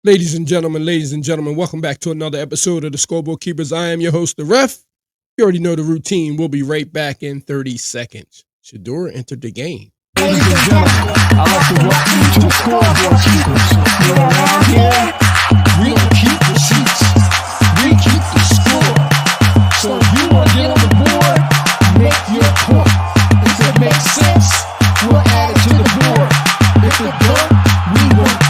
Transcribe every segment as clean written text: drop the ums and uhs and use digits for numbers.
Ladies and gentlemen, welcome back to another episode of the Scoreboard Keepers. I am your host, the Ref. You already know the routine. We'll be right back in 30 seconds. Shedeur entered the game. Ladies and gentlemen, I'd like to welcome you to the Scoreboard Keepers. You're around here, we keep the seats. We keep the score. So if you want to get on the board, make your point. If it makes sense, we'll add it to the board. If it don't, we won't.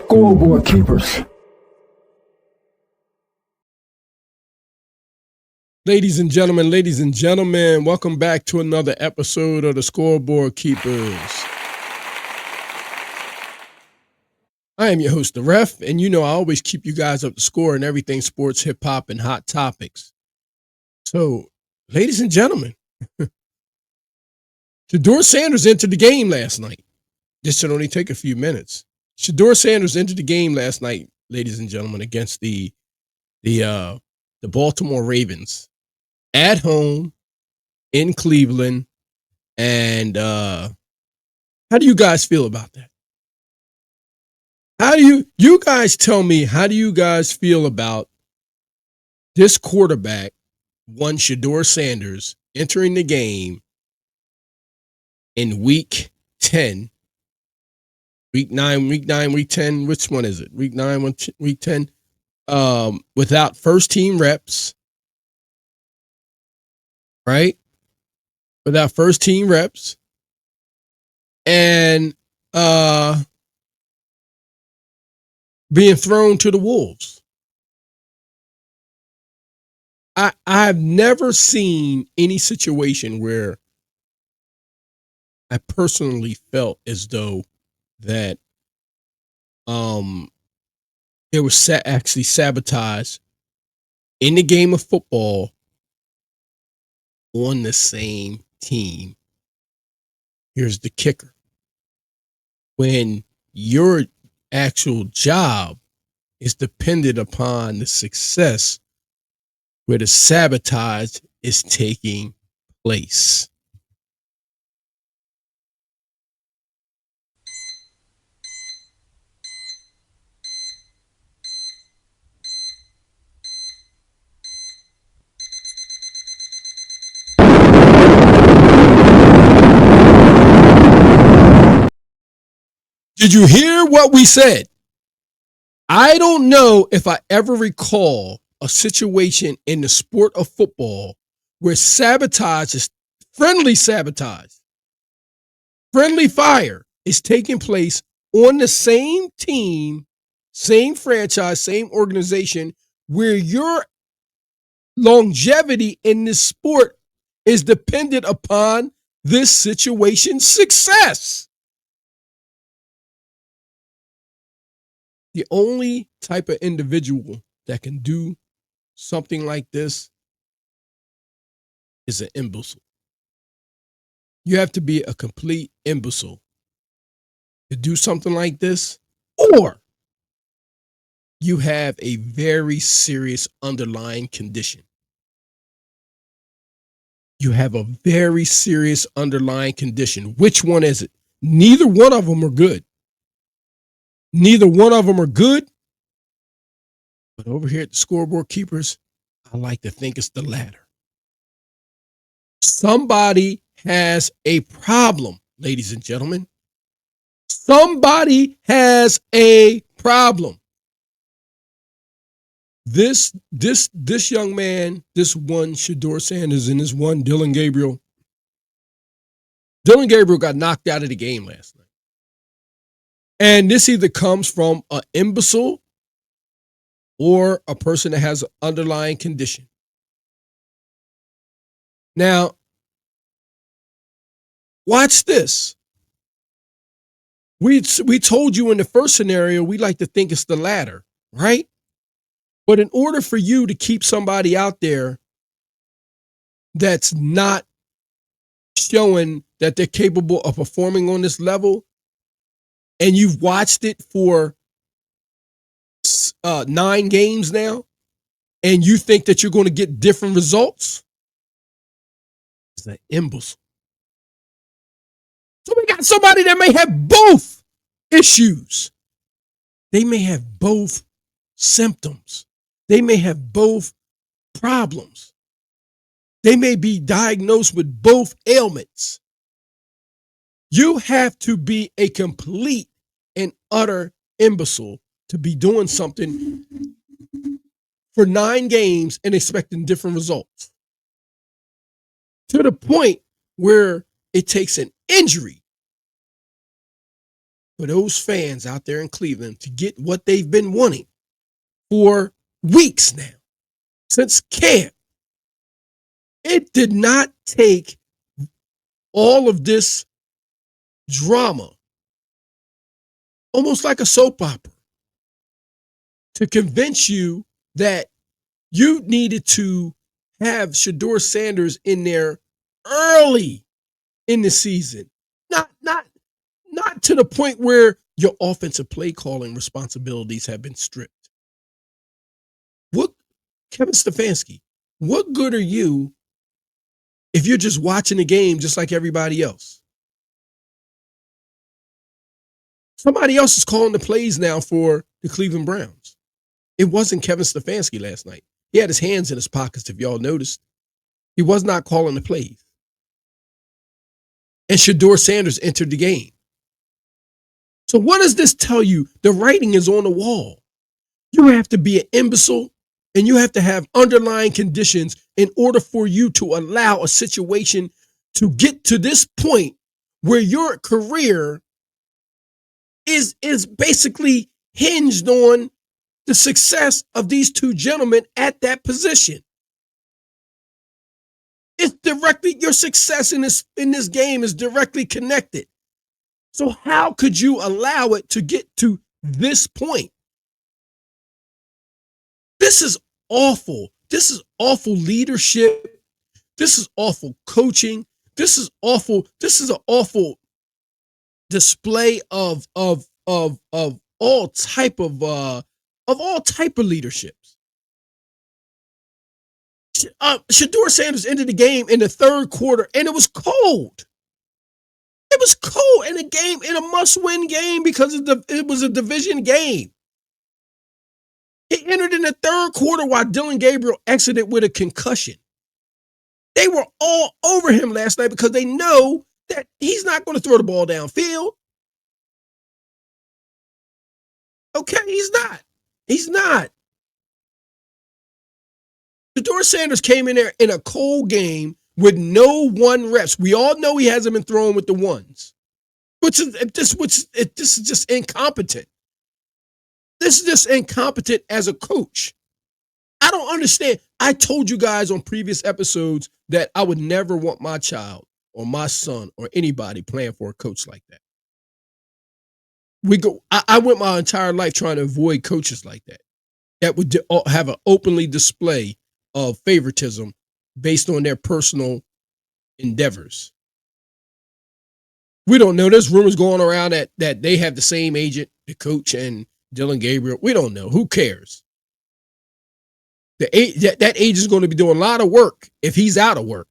Scoreboard Keepers. Ladies and gentlemen, welcome back to another episode of the Scoreboard Keepers. I am your host, the Ref, and you know I always keep you guys up to score in everything sports, hip-hop, and hot topics. So, ladies and gentlemen, Shedeur Sanders entered the game last night. This should only take a few minutes. Shedeur Sanders entered the game last night, ladies and gentlemen, against the Baltimore Ravens at home in Cleveland. And how do you guys feel about that? How do you guys tell me, how do you guys feel about this quarterback, one Shedeur Sanders, entering the game in week 10? Week 9, week 10, which one is it? Week 9, week 10, without first team reps, right? Without first team reps, and being thrown to the wolves. I've never seen any situation where I personally felt as though that it was actually sabotage in the game of football on the same team. Here's the kicker. When your actual job is dependent upon the success where the sabotage is taking place. Did you hear what we said? I don't know if I ever recall a situation in the sport of football where sabotage is friendly fire is taking place on the same team, same franchise, same organization, where your longevity in this sport is dependent upon this situation's success. The only type of individual that can do something like this is an imbecile. You have to be a complete imbecile to do something like this, or you have a very serious underlying condition. You have a very serious underlying condition. Which one is it? Neither one of them are good. Neither one of them are good. But over here at the Scoreboard Keepers, I like to think it's the latter. Somebody has a problem, ladies and gentlemen. Somebody has a problem. This young man, this one Shedeur Sanders and this one Dillon Gabriel. Dillon Gabriel got knocked out of the game last night. And this either comes from an imbecile or a person that has an underlying condition. Now, watch this. We told you in the first scenario, we like to think it's the latter, right? But in order for you to keep somebody out there that's not showing that they're capable of performing on this level, and you've watched it for 9 games now, and you think that you're going to get different results, is an imbecile. So we got somebody that may have both issues. They may have both symptoms. They may have both problems. They may be diagnosed with both ailments. You have to be a complete and utter imbecile to be doing something for 9 games and expecting different results. To the point where it takes an injury for those fans out there in Cleveland to get what they've been wanting for weeks now, since camp. It did not take all of this drama, almost like a soap opera, to convince you that you needed to have Shedeur Sanders in there early in the season. Not to the point where your offensive play calling responsibilities have been stripped. What, Kevin Stefanski, what good are you if you're just watching the game just like everybody else? Somebody else is calling the plays now for the Cleveland Browns. It wasn't Kevin Stefanski last night. He had his hands in his pockets, if y'all noticed. He was not calling the plays. And Shedeur Sanders entered the game. So what does this tell you? The writing is on the wall. You have to be an imbecile and you have to have underlying conditions in order for you to allow a situation to get to this point where your career is basically hinged on the success of these two gentlemen at that position. It's directly, your success in this game is directly connected. So how could you allow it to get to this point? This is awful. This is awful leadership. This is awful coaching. This is awful. This is an awful display of all type of leaderships. Shedeur Sanders ended the game in the third quarter, and it was cold. It was cold in a game, in a must-win game, because it was a division game. He entered in the third quarter while Dillon Gabriel exited with a concussion. They were all over him last night because they know that he's not going to throw the ball downfield. Okay, he's not. He's not. Shedeur Sanders came in there in a cold game with no 1 reps. We all know he hasn't been throwing with the ones, which is just incompetent. This is just incompetent as a coach. I don't understand. I told you guys on previous episodes that I would never want my child or my son or anybody playing for a coach like that. I went my entire life trying to avoid coaches like that would have an openly display of favoritism based on their personal endeavors. We don't know. There's rumors going around that they have the same agent, the coach and Dillon Gabriel. We don't know. Who cares? That agent is going to be doing a lot of work if he's out of work.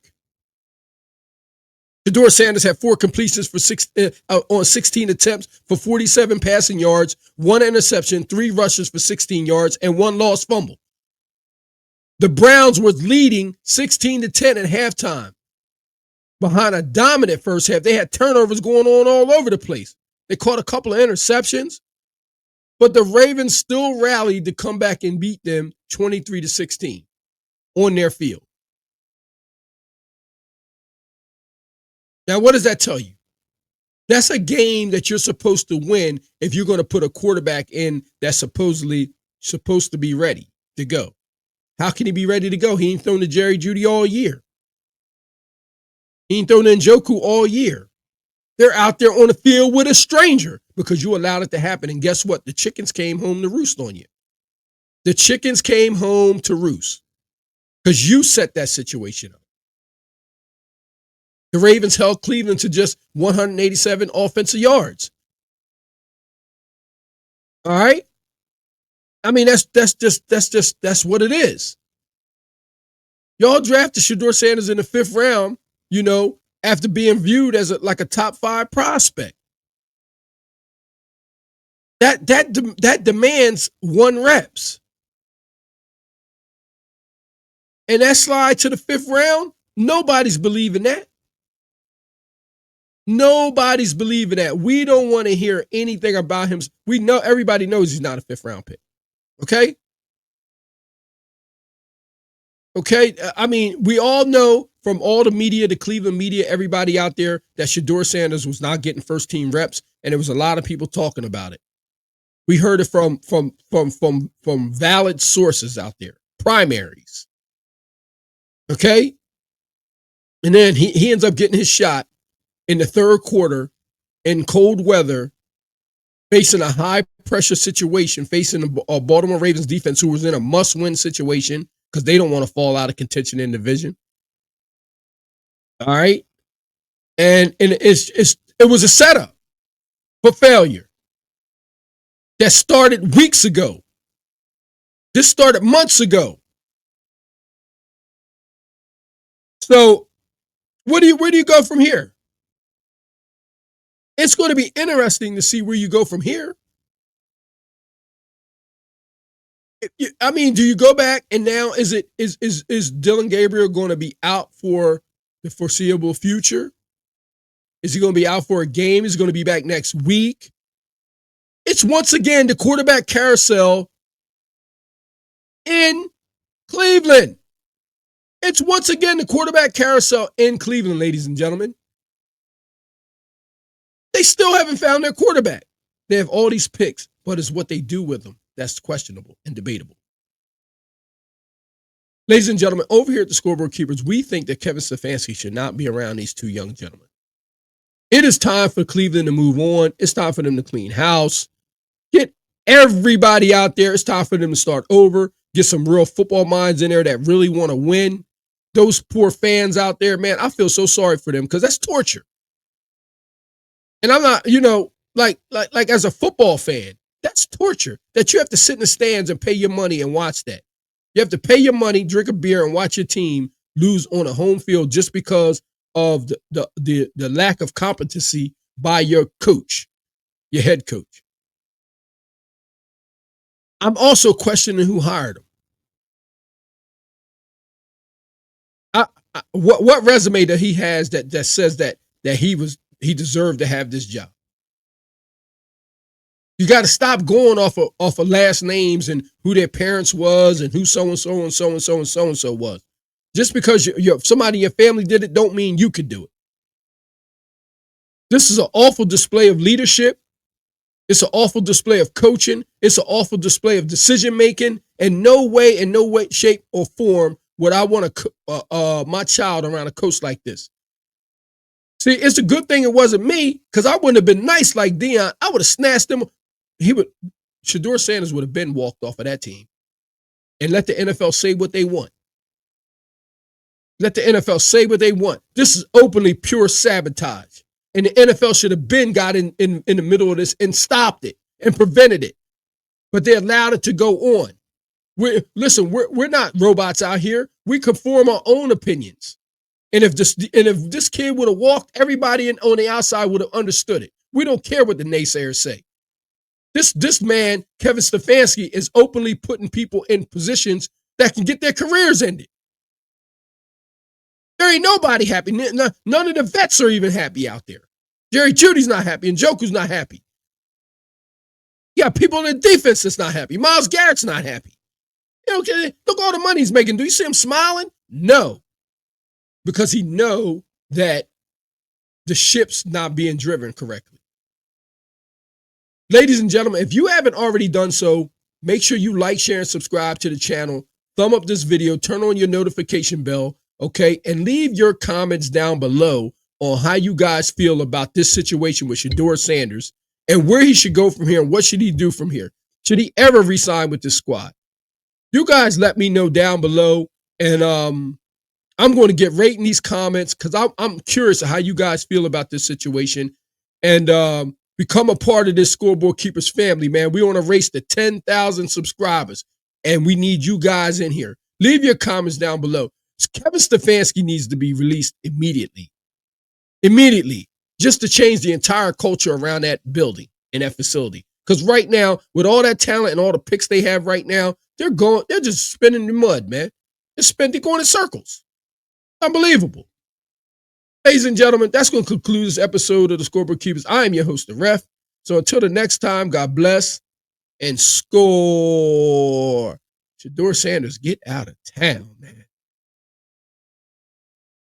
Shedeur Sanders had 4 completions on 16 attempts for 47 passing yards, 1 interception, 3 rushes for 16 yards, and 1 lost fumble. The Browns were leading 16-10 at halftime. Behind a dominant first half, they had turnovers going on all over the place. They caught a couple of interceptions, but the Ravens still rallied to come back and beat them 23-16 on their field. Now, what does that tell you? That's a game that you're supposed to win if you're going to put a quarterback in that's supposedly supposed to be ready to go. How can he be ready to go? He ain't thrown to Jerry Jeudy all year. He ain't thrown to Njoku all year. They're out there on the field with a stranger because you allowed it to happen. And guess what? The chickens came home to roost on you. The chickens came home to roost because you set that situation up. The Ravens held Cleveland to just 187 offensive yards. All right? I mean, that's what it is. Y'all drafted Shedeur Sanders in the 5th round after being viewed as like a top 5 prospect. That demands 1 reps. And that slide to the 5th round, nobody's believing that. Nobody's believing that. We don't want to hear anything about him. Everybody knows he's not a 5th round pick. Okay? Okay? I mean, we all know from all the media, the Cleveland media, everybody out there, that Shedeur Sanders was not getting first team reps, and there was a lot of people talking about it. We heard it from valid sources out there, primaries. Okay? And then he ends up getting his shot in the 3rd quarter in cold weather, facing a high-pressure situation, facing a Baltimore Ravens defense who was in a must-win situation because they don't want to fall out of contention in the division. All right? And it was a setup for failure that started weeks ago. This started months ago. So where do you go from here? It's going to be interesting to see where you go from here. I mean, do you go back and now is Dillon Gabriel going to be out for the foreseeable future? Is he going to be out for a game? Is he going to be back next week? It's once again the quarterback carousel in Cleveland. It's once again the quarterback carousel in Cleveland, ladies and gentlemen. They still haven't found their quarterback. They have all these picks, but it's what they do with them that's questionable and debatable. Ladies and gentlemen, over here at the Scoreboard Keepers, we think that Kevin Stefanski should not be around these 2 young gentlemen. It is time for Cleveland to move on. It's time for them to clean house. Get everybody out there. It's time for them to start over. Get some real football minds in there that really want to win. Those poor fans out there, man, I feel so sorry for them because that's torture. And I'm not, like as a football fan, that's torture that you have to sit in the stands and pay your money and watch that. You have to pay your money, drink a beer, and watch your team lose on a home field just because of the lack of competency by your coach, your head coach. I'm also questioning who hired him. What resume that he has that says that he deserved to have this job? You got to stop going off of last names and who their parents was and who so and so and so and so and so and so was. Just because somebody in your family did it, don't mean you could do it. This is an awful display of leadership. It's an awful display of coaching. It's an awful display of decision making. In no way, shape, or form would I want my child around a coach like this. See, it's a good thing it wasn't me, because I wouldn't have been nice like Deion. I would have snatched him. Shedeur Sanders would have been walked off of that team and let the NFL say what they want. Let the NFL say what they want. This is openly pure sabotage. And the NFL should have got in the middle of this and stopped it and prevented it. But they allowed it to go on. We're not robots out here. We can form our own opinions. And if this kid would have walked, everybody on the outside would have understood it. We don't care what the naysayers say. This man, Kevin Stefanski, is openly putting people in positions that can get their careers ended. There ain't nobody happy. None of the vets are even happy out there. Jerry Jeudy's not happy, and Njoku's not happy. You got people in the defense that's not happy. Myles Garrett's not happy. Look at all the money he's making. Do you see him smiling? No. Because he know that the ship's not being driven correctly. Ladies and gentlemen, if you haven't already done so, make sure you like, share, and subscribe to the channel. Thumb up this video, turn on your notification bell, okay? And leave your comments down below on how you guys feel about this situation with Shedeur Sanders and where he should go from here and what should he do from here. Should he ever re-sign with this squad? You guys let me know down below, and I'm going to get right in these comments because I'm curious of how you guys feel about this situation. And become a part of this Scoreboard Keepers family, man. We're on a race to 10,000 subscribers, and we need you guys in here. Leave your comments down below. Kevin Stefanski needs to be released immediately. Immediately. Just to change the entire culture around that building and that facility. Because right now, with all that talent and all the picks they have right now, they're just spinning the mud, man. They're going in circles. Unbelievable. Ladies and gentlemen, that's going to conclude this episode of the Scoreboard Keepers. I am your host, the Ref. So until the next time, God bless and score. Shedeur Sanders, get out of town, man.